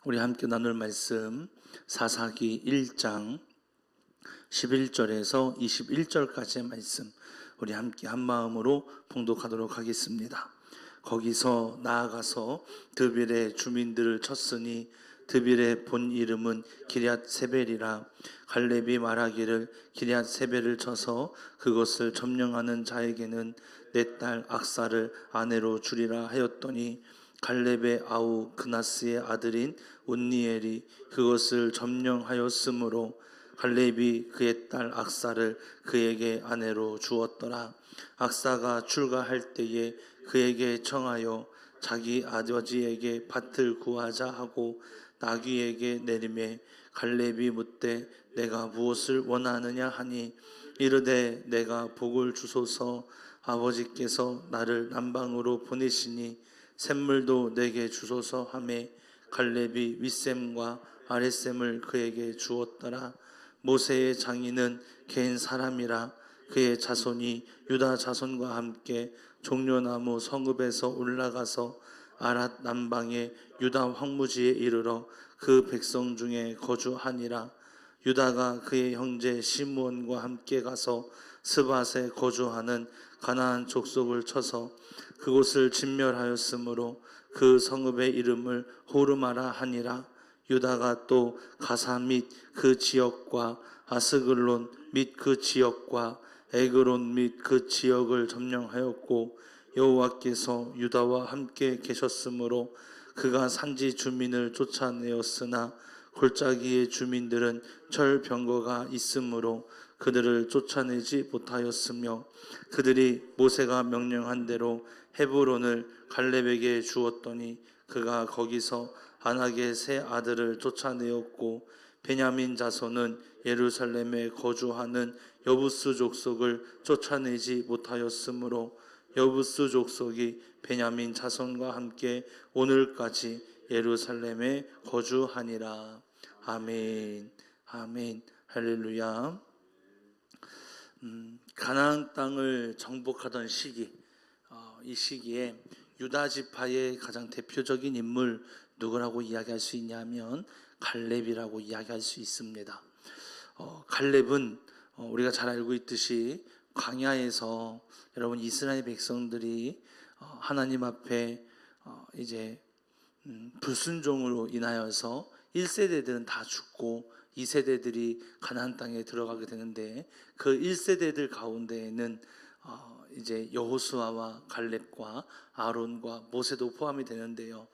우리 함께 나눌 말씀 사사기 1장 11절에서 21절까지의 말씀, 우리 함께 한 마음으로 봉독하도록 하겠습니다. 거기서 나아가서 드빌의 주민들을 쳤으니 드빌의 본 이름은 기럇 세벨이라. 갈렙이 말하기를 기럇 세벨을 쳐서 그것을 점령하는 자에게는 내 딸 악사를 아내로 주리라 하였더니 갈렙의 아우 그나스의 아들인 온니엘이 그것을 점령하였으므로 갈렙이 그의 딸 악사를 그에게 아내로 주었더라. 악사가 출가할 때에 그에게 청하여 자기 아버지에게 밭을 구하자 하고 나귀에게 내리매 갈렙이 묻되 내가 무엇을 원하느냐 하니 이르되 내가 복을 주소서. 아버지께서 나를 남방으로 보내시니 샘물도 내게 주소서 하매 갈렙이 윗샘과 아랫샘을 그에게 주었더라. 모세의 장인은 개인 사람이라. 그의 자손이 유다 자손과 함께 종려나무 성읍에서 올라가서 아랏 남방의 유다 황무지에 이르러 그 백성 중에 거주하니라. 유다가 그의 형제 시므온과 함께 가서 스밧에 거주하는 가나안 족속을 쳐서 그곳을 진멸하였으므로 그 성읍의 이름을 호르마라 하니라. 유다가 또 가사 및 그 지역과 아스글론 및 그 지역과 에그론 및 그 지역을 점령하였고 여호와께서 유다와 함께 계셨으므로 그가 산지 주민을 쫓아내었으나 골짜기의 주민들은 철병거가 있으므로 그들을 쫓아내지 못하였으며 그들이 모세가 명령한 대로 헤브론을 갈렙에게 주었더니 그가 거기서 아낙의 세 아들을 쫓아내었고 베냐민 자손은 예루살렘에 거주하는 여부스 족속을 쫓아내지 못하였으므로 여부스 족속이 베냐민 자손과 함께 오늘까지 예루살렘에 거주하니라. 아멘. 아멘. 할렐루야. 가나안 땅을 정복하던 시기, 이 시기에 유다 지파의 가장 대표적인 인물 누구라고 이야기할 수 있냐면 갈렙이라고 이야기할 수 있습니다. 갈렙은 우리가 잘 알고 있듯이 광야에서 여러분 이스라엘 백성들이 하나님 앞에 이제 불순종으로 인하여서 1세대들은 다 죽고 2세대들이 가나안 땅에 들어가게 되는데 그 1세대들 가운데에는 이제 여호수아와 갈렙과 아론과 모세도 포함이 되는데요.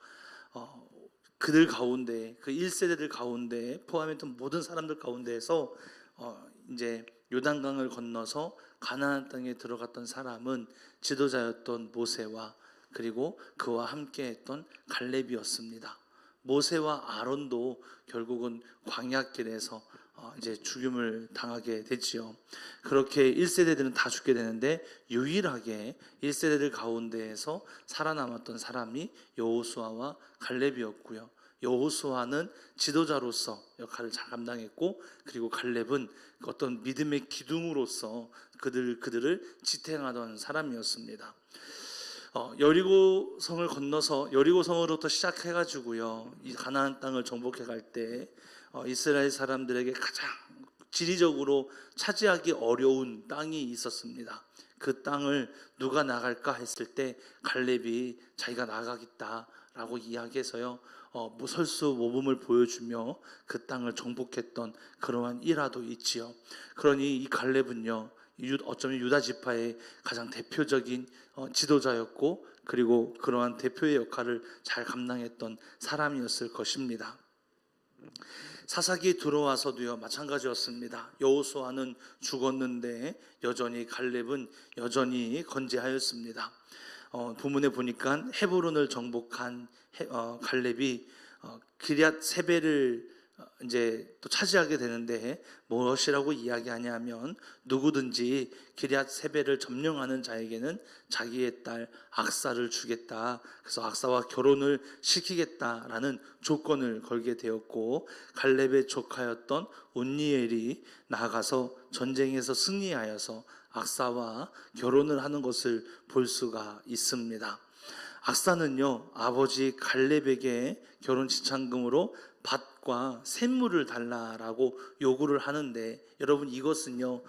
그들 가운데 그 1세대들 가운데 포함했던 모든 사람들 가운데에서 이제 요단강을 건너서 가나안 땅에 들어갔던 사람은 지도자였던 모세와 그리고 그와 함께했던 갈렙이었습니다. 모세와 아론도 결국은 광야길에서 이제 죽임을 당하게 됐지요. 그렇게 1세대들은 다 죽게 되는데 유일하게 1세대들 가운데에서 살아남았던 사람이 여호수아와 갈렙이었고요. 여호수아는 지도자로서 역할을 잘 감당했고 그리고 갈렙은 어떤 믿음의 기둥으로서 그들을 지탱하던 사람이었습니다. 여리고성을 건너서 여리고성으로부터 시작해가지고요, 이 가나안 땅을 정복해 갈 때 이스라엘 사람들에게 가장 지리적으로 차지하기 어려운 땅이 있었습니다. 그 땅을 누가 나갈까 했을 때 갈렙이 자기가 나가겠다라고 이야기해서요, 무설수모범을 보여주며 그 땅을 정복했던 그러한 일화도 있지요. 그러니 이 갈렙은요, 어쩌면 유다 지파의 가장 대표적인 지도자였고 그리고 그러한 대표의 역할을 잘 감당했던 사람이었을 것입니다. 사사기에 들어와서도요 마찬가지였습니다. 여호수아는 죽었는데 여전히 갈렙은 여전히 건재하였습니다. 본문에 보니까 헤브론을 정복한 갈렙이 기럇 세벨을 이제 또 차지하게 되는데 무엇이라고 이야기하냐면 누구든지 기럇 세벨을 점령하는 자에게는 자기의 딸 악사를 주겠다. 그래서 악사와 결혼을 시키겠다라는 조건을 걸게 되었고 갈렙의 조카였던 온니엘이 나아가서 전쟁에서 승리하여서 악사와 결혼을 하는 것을 볼 수가 있습니다. 악사는요, 아버지 갈렙에게 결혼 지참금으로 밭과 샘물을 달라라고 요구를 하는데, 여러분 이것은요,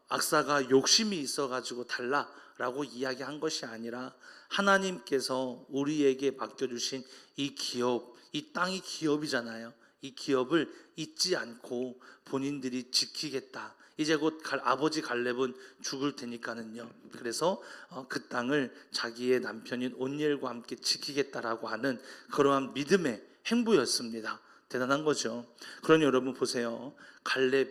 악사가 욕심이 있어가지고 달라라고 이야기한 것이 아니라 하나님께서 우리에게 맡겨주신 이 기업, 이 땅이 기업이잖아요. 이 기업을 잊지 않고 본인들이 지키겠다. 이제 곧 아버지 갈렙은 죽을 테니까는요. 그래서 그 땅을 자기의 남편인 온니엘과 함께 지키겠다라고 하는 그러한 믿음의 행보였습니다. 대단한 거죠. 그러니 여러분 보세요. 갈렙,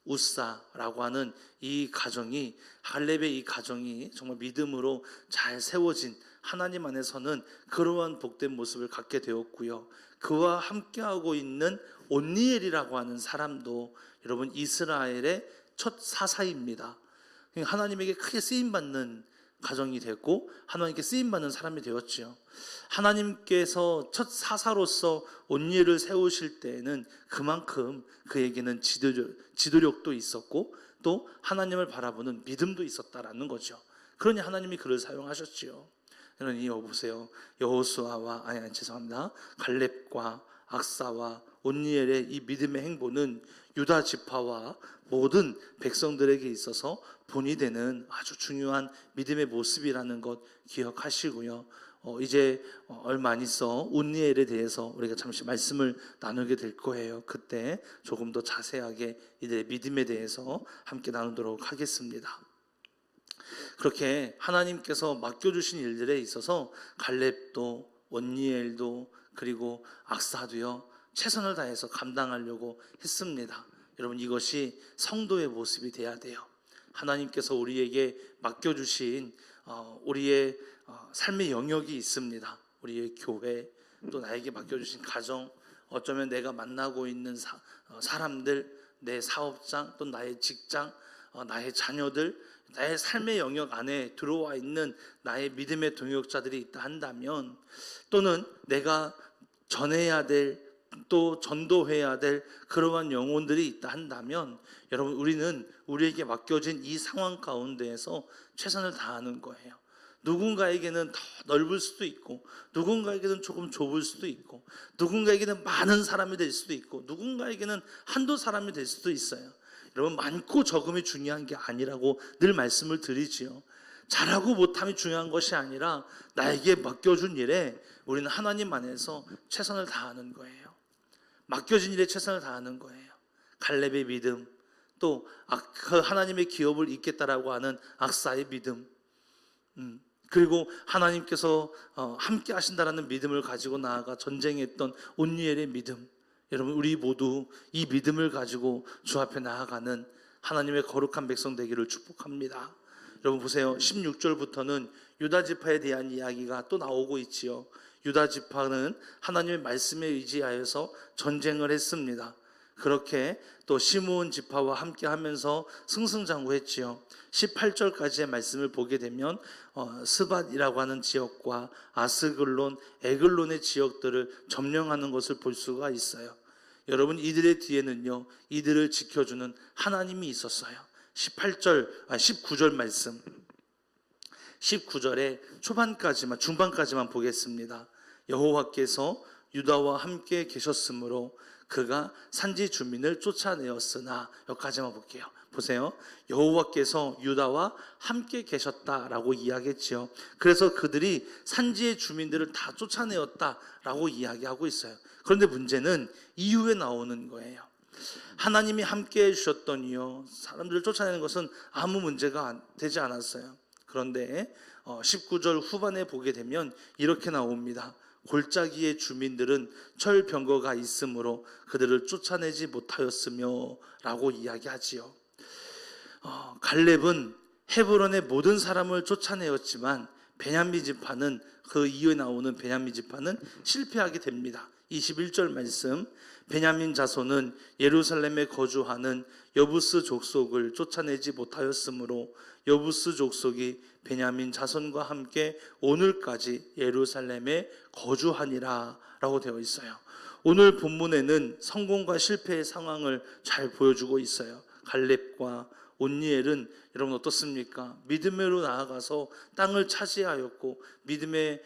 우사라고 하는 이 가정이, 갈렙의 이 가정이 정말 믿음으로 잘 세워진, 하나님 안에서는 그러한 복된 모습을 갖게 되었고요. 그와 함께하고 있는 온니엘이라고 하는 사람도 여러분 이스라엘의 첫 사사입니다. 하나님에게 크게 쓰임받는 가정이 됐고 하나님께 쓰임받는 사람이 되었지요. 하나님께서 첫 사사로서 온니엘을 세우실 때에는 그만큼 그에게는 지도력도 있었고 또 하나님을 바라보는 믿음도 있었다라는 거죠. 그러니 하나님이 그를 사용하셨지요. 그러니 보세요. 갈렙과 악사와 온니엘의 이 믿음의 행보는 유다 지파와 모든 백성들에게 있어서 본이 되는 아주 중요한 믿음의 모습이라는 것 기억하시고요. 이제 얼마 안 있어 온니엘에 대해서 우리가 잠시 말씀을 나누게 될 거예요. 그때 조금 더 자세하게 이들의 믿음에 대해서 함께 나누도록 하겠습니다. 그렇게 하나님께서 맡겨주신 일들에 있어서 갈렙도 온니엘도 그리고 악사도요 최선을 다해서 감당하려고 했습니다. 여러분 이것이 성도의 모습이 돼야 돼요. 하나님께서 우리에게 맡겨주신 우리의 삶의 영역이 있습니다. 우리의 교회, 또 나에게 맡겨주신 가정, 어쩌면 내가 만나고 있는 사람들, 내 사업장, 또 나의 직장, 나의 자녀들, 나의 삶의 영역 안에 들어와 있는 나의 믿음의 동역자들이 있다 한다면, 또는 내가 전해야 될, 또 전도해야 될 그러한 영혼들이 있다 한다면, 여러분 우리는 우리에게 맡겨진 이 상황 가운데에서 최선을 다하는 거예요. 누군가에게는 더 넓을 수도 있고, 누군가에게는 조금 좁을 수도 있고, 누군가에게는 많은 사람이 될 수도 있고, 누군가에게는 한두 사람이 될 수도 있어요. 여러분 많고 적음이 중요한 게 아니라고 늘 말씀을 드리지요. 잘하고 못함이 중요한 것이 아니라 나에게 맡겨준 일에 우리는 하나님 안에서 최선을 다하는 거예요. 맡겨진 일에 최선을 다하는 거예요. 갈렙의 믿음, 또 하나님의 기업을 잇겠다라고 하는 악사의 믿음, 그리고 하나님께서 함께 하신다라는 믿음을 가지고 나아가 전쟁했던 온니엘의 믿음. 여러분 우리 모두 이 믿음을 가지고 주 앞에 나아가는 하나님의 거룩한 백성 되기를 축복합니다. 여러분 보세요. 16절부터는 유다 지파에 대한 이야기가 또 나오고 있지요. 유다 지파는 하나님의 말씀에 의지하여서 전쟁을 했습니다. 그렇게 또 시므온 지파와 함께 하면서 승승장구했지요. 18절까지의 말씀을 보게 되면 스밧이라고 하는 지역과 아스글론, 에글론의 지역들을 점령하는 것을 볼 수가 있어요. 여러분 이들의 뒤에는요 이들을 지켜주는 하나님이 있었어요. 19절 말씀, 19절의 중반까지만 보겠습니다. 여호와께서 유다와 함께 계셨으므로 그가 산지 주민을 쫓아내었으나, 여기까지만 볼게요. 보세요. 여호와께서 유다와 함께 계셨다라고 이야기했지요. 그래서 그들이 산지의 주민들을 다 쫓아내었다라고 이야기하고 있어요. 그런데 문제는 이후에 나오는 거예요. 하나님이 함께 해주셨더니요 사람들을 쫓아내는 것은 아무 문제가 되지 않았어요. 그런데 19절 후반에 보게 되면 이렇게 나옵니다. 골짜기의 주민들은 철병거가 있으므로 그들을 쫓아내지 못하였으며 라고 이야기하지요. 갈렙은 헤브론의 모든 사람을 쫓아내었지만 베냐민 지파는, 그 이후에 나오는 베냐민 지파는 실패하게 됩니다. 21절 말씀, 베냐민 자손은 예루살렘에 거주하는 여부스 족속을 쫓아내지 못하였으므로 여부스 족속이 베냐민 자손과 함께 오늘까지 예루살렘에 거주하니라 라고 되어 있어요. 오늘 본문에는 성공과 실패의 상황을 잘 보여주고 있어요. 갈렙과 온니엘은 여러분 어떻습니까? 믿음으로 나아가서 땅을 차지하였고 믿음에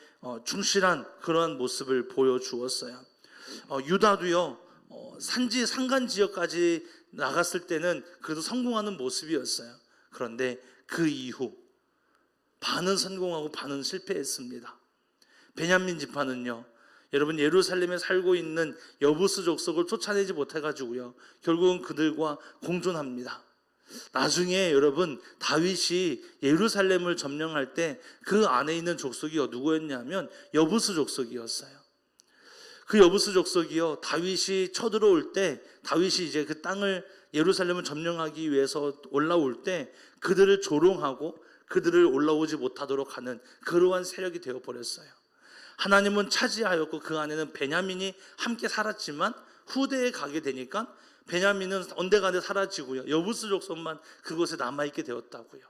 충실한 그러한 모습을 보여주었어요. 유다도요, 산간 지역까지 나갔을 때는 그래도 성공하는 모습이었어요. 그런데 그 이후 반은 성공하고 반은 실패했습니다. 베냐민 지파는요, 여러분 예루살렘에 살고 있는 여부스 족속을 쫓아내지 못해가지고요, 결국은 그들과 공존합니다. 나중에 여러분 다윗이 예루살렘을 점령할 때 그 안에 있는 족속이 누구였냐면 여부스 족속이었어요. 그 여부스 족속이요, 다윗이 쳐들어올 때, 다윗이 이제 그 땅을 예루살렘을 점령하기 위해서 올라올 때 그들을 조롱하고 그들을 올라오지 못하도록 하는 그러한 세력이 되어버렸어요. 하나님은 차지하였고 그 안에는 베냐민이 함께 살았지만 후대에 가게 되니까 베냐민은 언데간데 사라지고요, 여부스 족속만 그곳에 남아있게 되었다고요.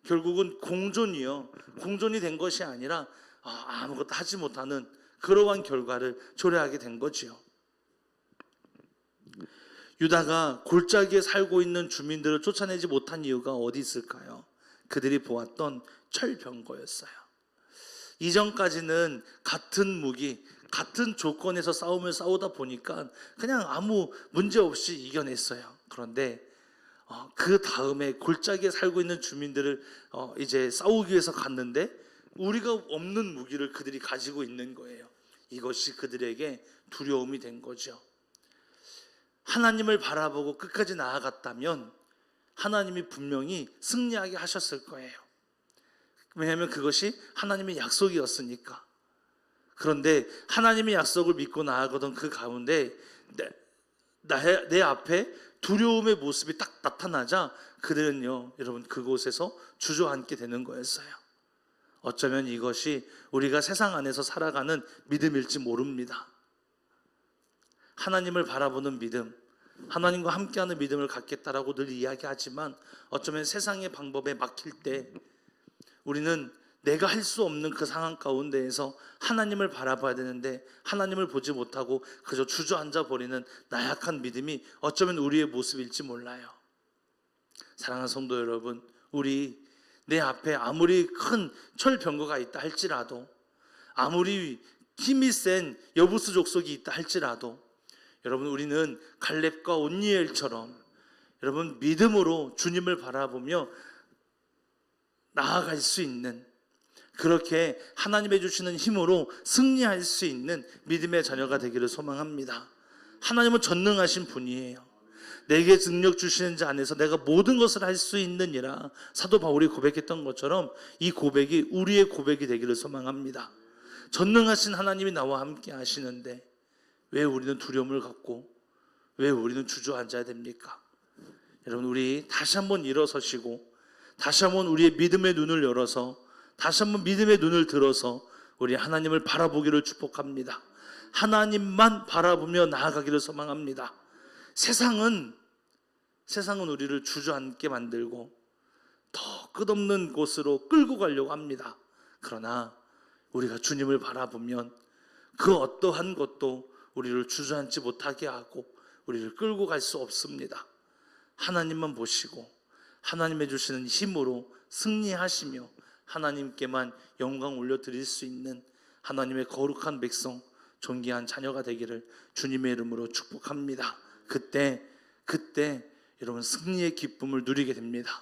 결국은 공존이 된 것이 아니라 아무것도 하지 못하는 그러한 결과를 초래하게 된 거지요. 유다가 골짜기에 살고 있는 주민들을 쫓아내지 못한 이유가 어디 있을까요? 그들이 보았던 철병거였어요. 이전까지는 같은 무기, 같은 조건에서 싸움을 싸우다 보니까 그냥 아무 문제 없이 이겨냈어요. 그런데 그 다음에 골짜기에 살고 있는 주민들을 이제 싸우기 위해서 갔는데 우리가 없는 무기를 그들이 가지고 있는 거예요. 이것이 그들에게 두려움이 된 거죠. 하나님을 바라보고 끝까지 나아갔다면 하나님이 분명히 승리하게 하셨을 거예요. 왜냐하면 그것이 하나님의 약속이었으니까. 그런데 하나님의 약속을 믿고 나아가던 그 가운데 내 앞에 두려움의 모습이 딱 나타나자 그들은요, 여러분 그곳에서 주저앉게 되는 거였어요. 어쩌면 이것이 우리가 세상 안에서 살아가는 믿음일지 모릅니다. 하나님을 바라보는 믿음, 하나님과 함께하는 믿음을 갖겠다라고 늘 이야기하지만 어쩌면 세상의 방법에 막힐 때 우리는 내가 할 수 없는 그 상황 가운데에서 하나님을 바라봐야 되는데 하나님을 보지 못하고 그저 주저앉아 버리는 나약한 믿음이 어쩌면 우리의 모습일지 몰라요. 사랑하는 성도 여러분, 우리 내 앞에 아무리 큰 철병거가 있다 할지라도, 아무리 힘이 센 여부스 족속이 있다 할지라도, 여러분 우리는 갈렙과 온니엘처럼 여러분 믿음으로 주님을 바라보며 나아갈 수 있는, 그렇게 하나님의 주시는 힘으로 승리할 수 있는 믿음의 자녀가 되기를 소망합니다. 하나님은 전능하신 분이에요. 내게 능력 주시는 자 안에서 내가 모든 것을 할 수 있느니라 사도 바울이 고백했던 것처럼 이 고백이 우리의 고백이 되기를 소망합니다. 전능하신 하나님이 나와 함께 하시는데 왜 우리는 두려움을 갖고 왜 우리는 주저앉아야 됩니까? 여러분 우리 다시 한번 일어서시고 다시 한번 우리의 믿음의 눈을 열어서 다시 한번 믿음의 눈을 들어서 우리 하나님을 바라보기를 축복합니다. 하나님만 바라보며 나아가기를 소망합니다. 세상은 우리를 주저앉게 만들고 더 끝없는 곳으로 끌고 가려고 합니다. 그러나 우리가 주님을 바라보면 그 어떠한 것도 우리를 주저앉지 못하게 하고 우리를 끌고 갈 수 없습니다. 하나님만 보시고 하나님의 주시는 힘으로 승리하시며 하나님께만 영광 올려드릴 수 있는 하나님의 거룩한 백성, 존귀한 자녀가 되기를 주님의 이름으로 축복합니다. 그때 여러분 승리의 기쁨을 누리게 됩니다.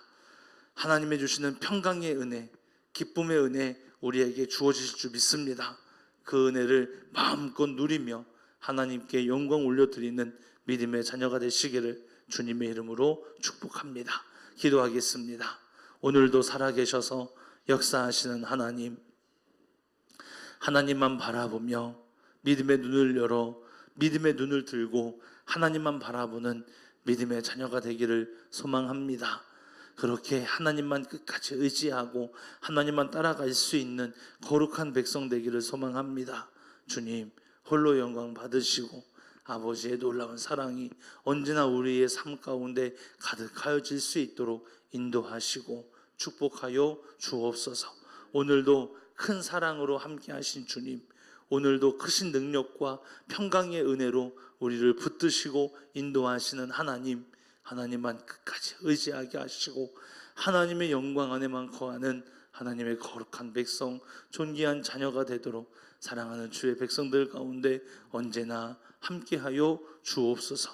하나님의 주시는 평강의 은혜, 기쁨의 은혜 우리에게 주어지실 줄 믿습니다. 그 은혜를 마음껏 누리며 하나님께 영광 올려드리는 믿음의 자녀가 되시기를 주님의 이름으로 축복합니다. 기도하겠습니다. 오늘도 살아계셔서 역사하시는 하나님, 하나님만 바라보며 믿음의 눈을 열어 믿음의 눈을 들고 하나님만 바라보는 믿음의 자녀가 되기를 소망합니다. 그렇게 하나님만 끝까지 의지하고 하나님만 따라갈 수 있는 거룩한 백성 되기를 소망합니다. 주님 홀로 영광 받으시고 아버지의 놀라운 사랑이 언제나 우리의 삶 가운데 가득하여질 수 있도록 인도하시고 축복하여 주옵소서. 오늘도 큰 사랑으로 함께 하신 주님, 오늘도 크신 능력과 평강의 은혜로 우리를 붙드시고 인도하시는 하나님, 하나님만 끝까지 의지하게 하시고 하나님의 영광 안에만 거하는 하나님의 거룩한 백성, 존귀한 자녀가 되도록 사랑하는 주의 백성들 가운데 언제나 함께하여 주옵소서.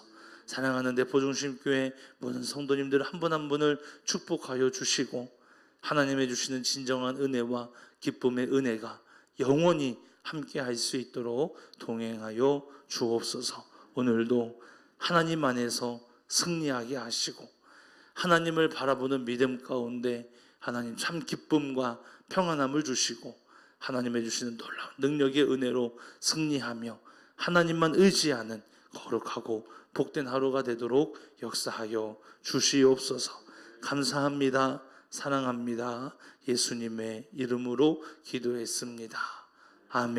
사랑하는 대포중심교회 모든 성도님들 한 분 한 분을 축복하여 주시고 하나님의 주시는 진정한 은혜와 기쁨의 은혜가 영원히 함께할 수 있도록 동행하여 주옵소서. 오늘도 하나님 안에서 승리하게 하시고 하나님을 바라보는 믿음 가운데 하나님 참 기쁨과 평안함을 주시고 하나님의 주시는 놀라운 능력의 은혜로 승리하며 하나님만 의지하는 거룩하고 복된 하루가 되도록 역사하여 주시옵소서. 감사합니다. 사랑합니다. 예수님의 이름으로 기도했습니다. 아멘.